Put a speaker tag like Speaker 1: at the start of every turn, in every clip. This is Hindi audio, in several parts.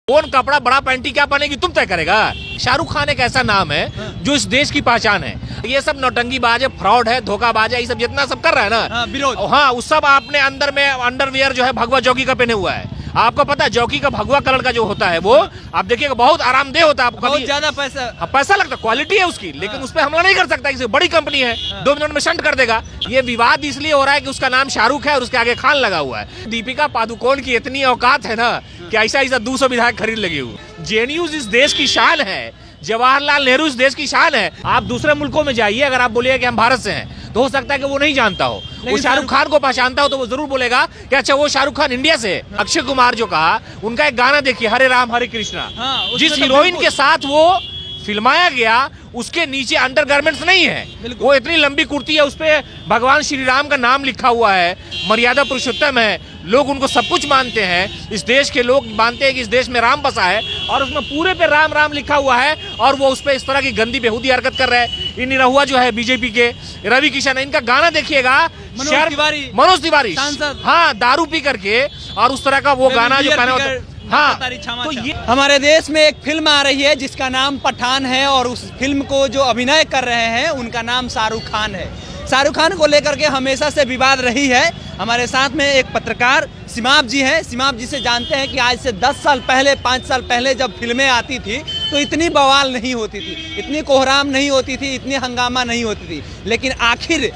Speaker 1: कौन कपड़ा बड़ा पैंटी क्या पहनेगी तुम तय करेगा। शाहरुख खान एक ऐसा नाम है जो इस देश की पहचान है। ये सब नौटंकीबाज है, फ्रॉड है, धोखाबाज है, ये सब जितना सब कर रहा है ना
Speaker 2: विरोध।
Speaker 1: हाँ उस सब आपने अंदर में अंडरवियर जो है भगवा जॉकी का पहने हुआ है। आपको पता है जॉकी का भगवा कलर का जो होता है वो आप देखिएगा बहुत आरामदेह होता है। आपको
Speaker 2: बहुत ज्यादा
Speaker 1: पैसा लगता है, क्वालिटी है उसकी, लेकिन उस पर हमला नहीं कर सकता। किसी बड़ी कंपनी है 2 मिनट में शंट कर देगा। ये विवाद इसलिए हो रहा है कि उसका नाम शाहरुख है और उसके आगे खान लगा हुआ है। दीपिका पादुकोण की इतनी औकात है ना कि ऐसा 200 विधायक खरीद लगी हुई। जेएनयू इस देश की शान है, जवाहरलाल नेहरू इस देश की शान है। आप दूसरे मुल्कों में जाइए, अगर आप बोलिए कि हम भारत से हैं तो हो सकता है कि वो नहीं जानता हो। वो शाहरुख खान को पहचानता हो तो वो जरूर बोलेगा कि अच्छा वो शाहरुख खान इंडिया से है। अक्षय कुमार जो कहा, उनका एक गाना देखिए हरे राम हरे कृष्णा, जिस हीरोइन के साथ वो फिल्माया गया उसके नीचे अंडरगारमेंट्स नहीं है। वो इतनी लंबी कुर्ती है, उस पे भगवान श्री राम का नाम लिखा हुआ है, मर्यादा पुरुषोत्तम है, लोग उनको सब कुछ मानते हैं। इस देश के लोग मानते हैं कि इस देश में राम बसा है और उसमें पूरे पे राम राम लिखा हुआ है और वो उस पे इस तरह की गंदी बेहूदी हरकत कर रहे हैं। इन निरहुआ जो है बीजेपी के रवि किशन, इनका गाना देखिएगा मनोज तिवारी हाँ दारू पी करके और उस तरह का वो गाना जो पहना होता हाँ।
Speaker 2: तो ये हमारे देश में एक फिल्म आ रही है जिसका नाम पठान है और उस फिल्म को जो अभिनय कर रहे हैं उनका नाम शाहरुख खान है। शाहरुख खान को लेकर के हमेशा से विवाद रही है। हमारे साथ में एक पत्रकार सिमाप जी हैं। सिमाप जी से जानते हैं कि आज से 10 साल पहले 5 साल पहले जब फिल्में आती थी तो इतनी बवाल नहीं होती थी, इतनी कोहराम नहीं होती थी, इतनी हंगामा नहीं होती थी, लेकिन आखिर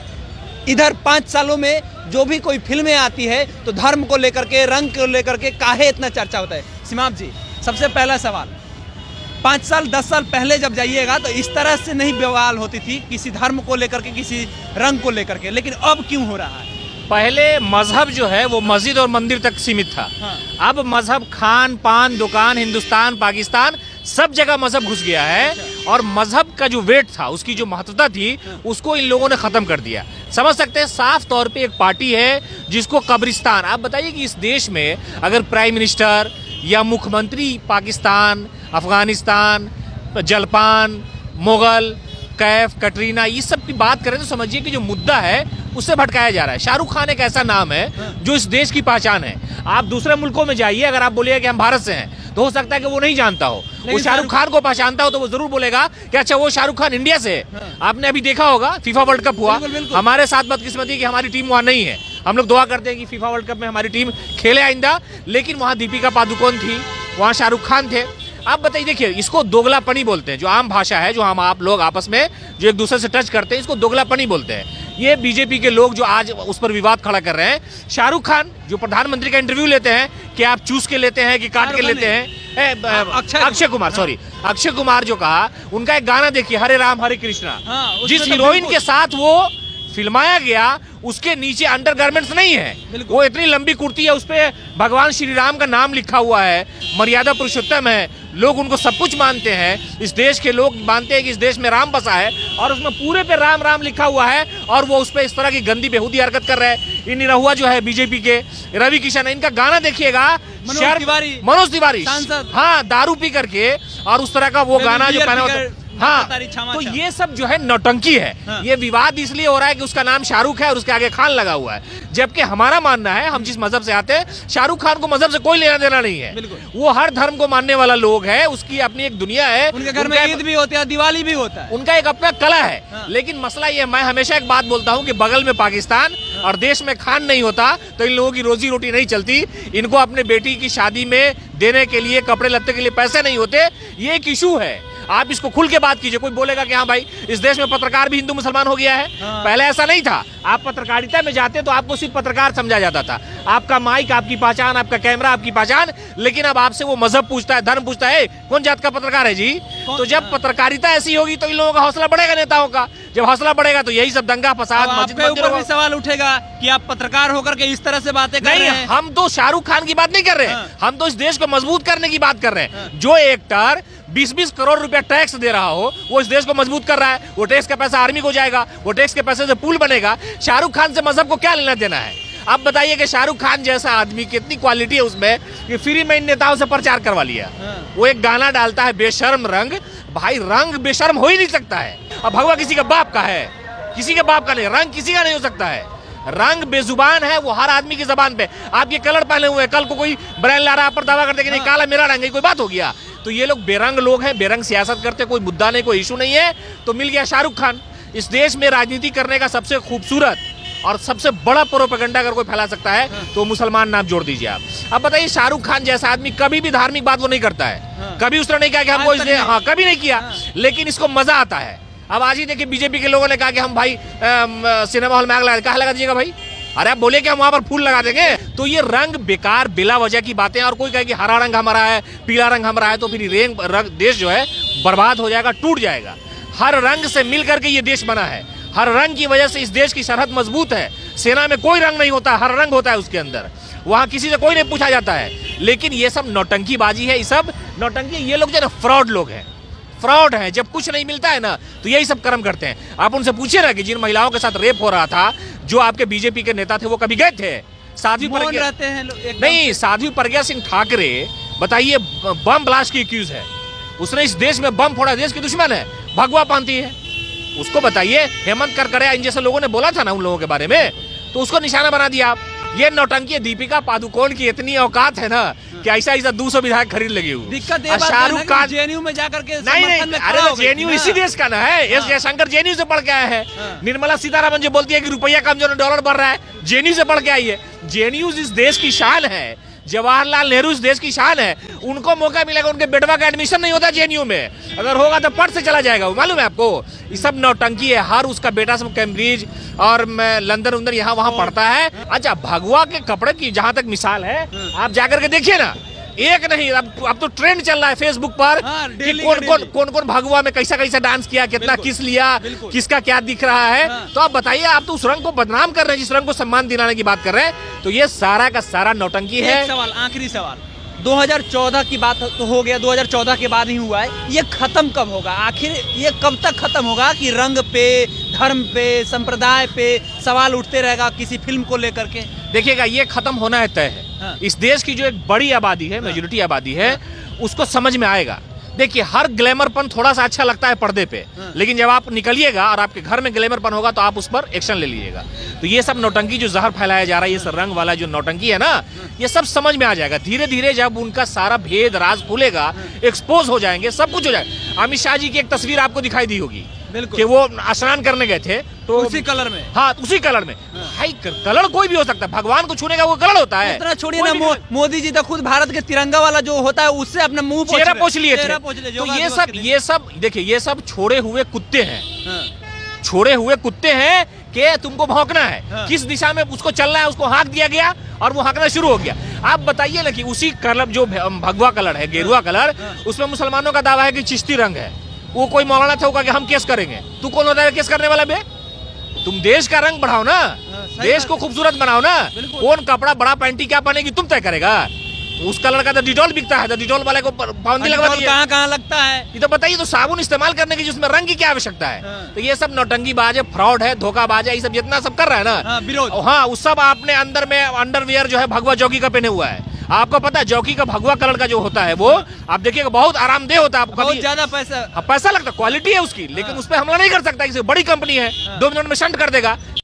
Speaker 2: इधर 5 सालों में जो भी कोई फिल्में आती है तो धर्म को लेकर के, रंग को लेकर के काहे इतना चर्चा होता है। सिमाप जी, सबसे पहला सवाल, 5 साल 10 साल पहले जब जाइएगा तो इस तरह से नहीं बवाल होती थी किसी धर्म को लेकर के, किसी रंग को लेकर के, लेकिन अब क्यों हो रहा है?
Speaker 1: पहले मजहब जो है वो मस्जिद और मंदिर तक सीमित था। अब मजहब खान पान दुकान, हिंदुस्तान पाकिस्तान सब जगह मजहब घुस गया है और मजहब का जो वेट था, उसकी जो महत्वता थी, उसको इन लोगों ने खत्म कर दिया। समझ सकते हैं साफ तौर पे एक पार्टी है जिसको कब्रिस्तान, आप बताइए कि इस देश में अगर प्राइम मिनिस्टर या मुख्यमंत्री पाकिस्तान, अफगानिस्तान, जलपान, मुगल, कैफ, कटरीना ये सब की बात करें तो समझिए कि जो मुद्दा है उससे भटकाया जा रहा है। शाहरुख खान एक ऐसा नाम है जो इस देश की पहचान है। आप दूसरे मुल्कों में जाइए, अगर आप बोलिए कि हम भारत से हैं तो हो सकता है कि वो नहीं जानता हो। वो शाहरुख खान को पहचानता हो तो वो जरूर बोलेगा कि अच्छा वो शाहरुख खान इंडिया से है। आपने अभी देखा होगा फीफा वर्ल्ड कप हुआ, हमारे साथ बदकिस्मती कि हमारी टीम वहाँ नहीं है। हम लोग दुआ करते हैं कि फीफा वर्ल्ड कप में हमारी टीम खेले आइंदा, लेकिन वहाँ दीपिका पादुकोण थी, वहाँ शाहरुख खान थे। आप बताइए, देखिए इसको दोगलापनी बोलते हैं, जो आम भाषा है, जो हम आप लोग आपस में जो एक दूसरे से टच करते हैं, इसको दोगलापनी बोलते हैं। ये बीजेपी के लोग जो आज उस पर विवाद खड़ा कर रहे हैं। शाहरुख खान जो प्रधानमंत्री का इंटरव्यू लेते हैं कि आप चूस के लेते हैं कि काट के लेते हैं, अक्षय कुमार सॉरी अक्षय कुमार जो कहा, उनका एक गाना देखिए हरे राम हरे कृष्णा, जिस हीरोइन के साथ वो फिल्माया गया उसके नीचे अंडरगारमेंट्स नहीं है। वो इतनी लंबी कुर्ती है, उस पे भगवान श्री राम का नाम लिखा हुआ है, मर्यादा पुरुषोत्तम है, लोग उनको सब कुछ मानते हैं। इस देश के लोग मानते हैं कि इस देश में राम बसा है और उसमें पूरे पे राम राम लिखा हुआ है और वो उस पे इस तरह की गंदी बेहूदी हरकत कर रहे हैं। इन निरहुआ जो है बीजेपी के रवि किशन, इनका गाना देखिएगा मनोज तिवारी हाँ दारू पी करके और उस तरह का वो गाना जो पहना होता हाँ। तो ये सब जो है नौटंकी है। ये विवाद इसलिए हो रहा है कि उसका नाम शाहरुख है और उसके आगे खान लगा हुआ है, जबकि हमारा मानना है, हम जिस मजहब से आते हैं, शाहरुख खान को मजहब से कोई लेना देना नहीं है। वो हर धर्म को मानने वाला लोग है, उसकी अपनी एक दुनिया है।
Speaker 2: उनके घर में ईद भी होती है, दिवाली भी होता है,
Speaker 1: उनका एक अपना कला है। लेकिन मसला ये, मैं हमेशा एक बात बोलता हूँ कि बगल में पाकिस्तान और देश में खान नहीं होता तो इन लोगों की रोजी रोटी नहीं चलती। इनको अपने बेटी की शादी में देने के लिए, कपड़े लत्ते के लिए पैसे नहीं होते। ये एक इशू है, आप इसको खुल के बात कीजिए। कोई बोलेगा कि हाँ भाई इस देश में पत्रकार भी हिंदू मुसलमान हो गया है। पहले ऐसा नहीं था। आप पत्रकारिता में जाते तो आपको सिर्फ पत्रकार समझा जाता था, आपका माइक आपकी पहचान, आपका कैमरा आपकी पहचान। लेकिन अब आपसे वो मजहब पूछता है, धर्म पूछता है, कौन जात का पत्रकार है जी। तो जब पत्रकारिता ऐसी होगी तो इन लोगों का हौसला बढ़ेगा, नेताओं का। जब हौसला बढ़ेगा तो यही सब दंगा फसाद,
Speaker 2: आपके ऊपर भी सवाल उठेगा कि आप पत्रकार होकर के इस तरह से बातें कर रहे हैं।
Speaker 1: हम तो शाहरुख खान की बात नहीं कर रहे हैं, हम तो इस देश को मजबूत करने की बात कर रहे हैं। जो एक्टर 20-20 करोड़ रुपया टैक्स दे रहा हो, वो इस देश को मजबूत कर रहा है। वो टैक्स का पैसा आर्मी को जाएगा, वो टैक्स के पैसे से पुल बनेगा। शाहरुख खान से मजहब को क्या लेना देना है? आप बताइए कि शाहरुख खान जैसा आदमी, कितनी क्वालिटी है उसमें कि फ्री में इन नेताओं से प्रचार करवा लिया। वो एक गाना डालता है बेशर्म रंग, भाई रंग बेशर्म हो ही नहीं सकता है। अब भगवा किसी का बाप का है, किसी के बाप का नहीं, रंग किसी का नहीं हो सकता है। रंग बेजुबान है, वो हर आदमी की जबान पे। आप ये कलर पहने हुए, कल को कोई ब्रांड ला रहा है, आप पर दावा करते कि नहीं काला मेरा रंग है, कोई बात हो गया। तो ये लोग बेरंग लोग हैं, बेरंग सियासत करते, कोई मुद्दा नहीं, कोई इशू नहीं है। तो मिल गया शाहरुख खान। इस देश में राजनीति करने का सबसे खूबसूरत और सबसे बड़ा प्रोपेगेंडा अगर कोई फैला सकता है तो मुसलमान नाम जोड़ दीजिए आप। अब बताइए, शाहरुख खान जैसा आदमी कभी भी धार्मिक बात वो नहीं करता है, कभी उसने नहीं कहा कि हमको इसने, हाँ कभी नहीं किया, लेकिन इसको मजा आता है। अब आज ही देखिए बीजेपी के लोगों ने कहा कि हम भाई सिनेमा हॉल में आग लगा, कहाँ लगा दीजिएगा भाई? अरे आप बोले कि हम वहां पर फूल लगा देंगे। तो ये रंग बेकार बिला वजह की बातें। और कोई कहे कि हरा रंग हमारा है, पीला रंग हमारा है, तो फिर रंग देश जो है बर्बाद हो जाएगा, टूट जाएगा। हर रंग से मिल करके ये देश बना है, हर रंग की वजह से इस देश की सरहद मजबूत है। सेना में कोई रंग नहीं होता, हर रंग होता है उसके अंदर, वहां किसी से कोई नहीं पूछा जाता है। लेकिन ये सब नौटंकीबाजी है, ये सब नौटंकी। ये लोग जो है ना फ्रॉड लोग हैं, फ्रॉड हैं। जब कुछ नहीं मिलता है ना तो यही सब कर्म करते हैं। आप उनसे पूछिए ना कि जिन महिलाओं के साथ रेप हो रहा था, जो आपके बीजेपी के नेता थे, वो कभी गए थे? साध्वी प्रज्ञा
Speaker 2: रहते हैं
Speaker 1: नहीं, साध्वी प्रज्ञा सिंह ठाकरे बताइए बम ब्लास्ट की एक्यूज है, उसने इस देश में बम फोड़ा, देश की दुश्मन है, भगवा पाती है। उसको बताइए, हेमंत करकरे इन जैसे लोगों ने बोला था ना उन लोगों के बारे में, तो उसको निशाना बना दिया आप। ये नौटंकी। दीपिका पादुकोण की इतनी औकात है ना कि ऐसा 200 विधायक खरीद लगी हुई।
Speaker 2: दिक्कत
Speaker 1: शाहरुख खान
Speaker 2: जेएनयू में जाकर के
Speaker 1: नहीं, अरे जेएनयू इसी देश का ना है। एस जयशंकर जेएनयू से पढ़ के आए हैं। निर्मला सीतारामन जो बोलती है कि रुपया कमजोर, डॉलर बढ़ रहा है, जेएनयू से पढ़ के आई है। जेएनयू इस देश की शान है, जवाहरलाल नेहरू इस देश की शान है। उनको मौका मिलेगा, उनके बेटवा का एडमिशन नहीं होता जेएनयू में, अगर होगा तो पट से चला जाएगा वो, मालूम है आपको? ये सब नौटंकी है। हर उसका बेटा सब कैम्ब्रिज और लंदन उंदन यहाँ वहाँ पढ़ता है। अच्छा, भगवा के कपड़े की जहां तक मिसाल है, आप जाकर के देखिए ना, एक नहीं, अब तो ट्रेंड चल रहा है फेसबुक पर कि कौन कौन भगवा में कैसा कैसा डांस किया, कितना किस लिया, किसका क्या दिख रहा है। तो आप बताइए, आप तो उस रंग को बदनाम कर रहे हैं जिस रंग को सम्मान दिलाने की बात कर रहे हैं। तो ये सारा का सारा नौटंकी है।
Speaker 2: सवाल, आखिरी सवाल, 2014 की बात तो हो गया, 2014 के बाद ही हुआ है, ये खत्म कब होगा? आखिर ये कब तक खत्म होगा कि रंग पे, धर्म पे, संप्रदाय पे सवाल उठते रहेगा किसी फिल्म को लेकर के?
Speaker 1: देखिएगा, ये खत्म होना है, तय है। इस देश की जो एक बड़ी आबादी है, मेजोरिटी आबादी है, उसको समझ में आएगा। देखिए, हर ग्लैमरपन थोड़ा सा अच्छा लगता है पर्दे पे, लेकिन जब आप निकलिएगा और आपके घर में ग्लैमरपन होगा तो आप उस पर एक्शन ले लीजिएगा। तो ये सब नौटंकी जो जहर फैलाया जा रहा है, ये सब रंग वाला जो नौटंकी है ना, ये सब समझ में आ जाएगा धीरे धीरे। जब उनका सारा भेद राज खुलेगा, एक्सपोज हो जाएंगे, सब कुछ हो जाएगा। अमित शाह जी की एक तस्वीर आपको दिखाई दी होगी कि वो स्नान करने गए थे, तो
Speaker 2: उसी कलर में,
Speaker 1: हाँ उसी कलर में। भाई कलर कोई भी हो सकता है, भगवान को छूने का वो कलर होता है।
Speaker 2: इतना छोड़िए ना, मोदी जी तो खुद भारत के तिरंगा वाला जो होता है उससे अपना मुंह
Speaker 1: चेहरा पोछ लिए थे। तो ये सब देखिए, ये सब छोड़े हुए कुत्ते हैं, छोड़े हुए कुत्ते हैं कि तुमको भौंकना है, किस दिशा में उसको चलना है, उसको हाँक दिया गया और वो हाँकना शुरू हो गया। आप बताइए ना कि उसी कलर जो भगवा कलर है, गेरुआ कलर, उसमें मुसलमानों का दावा है कि चिश्ती रंग है। वो कोई मौलाना था, वो कि हम केस करेंगे। तू कौन होता है केस करने वाला बे? तुम देश का रंग बढ़ाओ ना, देश को खूबसूरत बनाओ ना। कौन कपड़ा बड़ा पैंटी क्या पहनेगी तुम तय करेगा। उस कलर का तो डिटॉल बिकता है, तो डिटॉल वाले को पाबंदी लगवा दी।
Speaker 2: कहाँ लगता है
Speaker 1: ये तो बताइए, तो साबुन इस्तेमाल करने की जिसमें रंग की क्या आवश्यकता है? तो ये सब नौटंकीबाज है, फ्रॉड है, धोखाबाज है, ये सब जितना सब कर रहा है ना विरोध, हाँ उस सब आपने अंदर में अंडरवियर जो है भगवा जॉकी का पहने हुआ है। आपको पता है जॉकी का भगवा कलर का जो होता है वो आप देखिएगा बहुत आरामदेह होता है। आपको
Speaker 2: बहुत ज्यादा पैसा
Speaker 1: लगता है, क्वालिटी है उसकी, लेकिन उस पर हमला नहीं कर सकता। बड़ी कंपनी है, 2 मिनट में शंट कर देगा।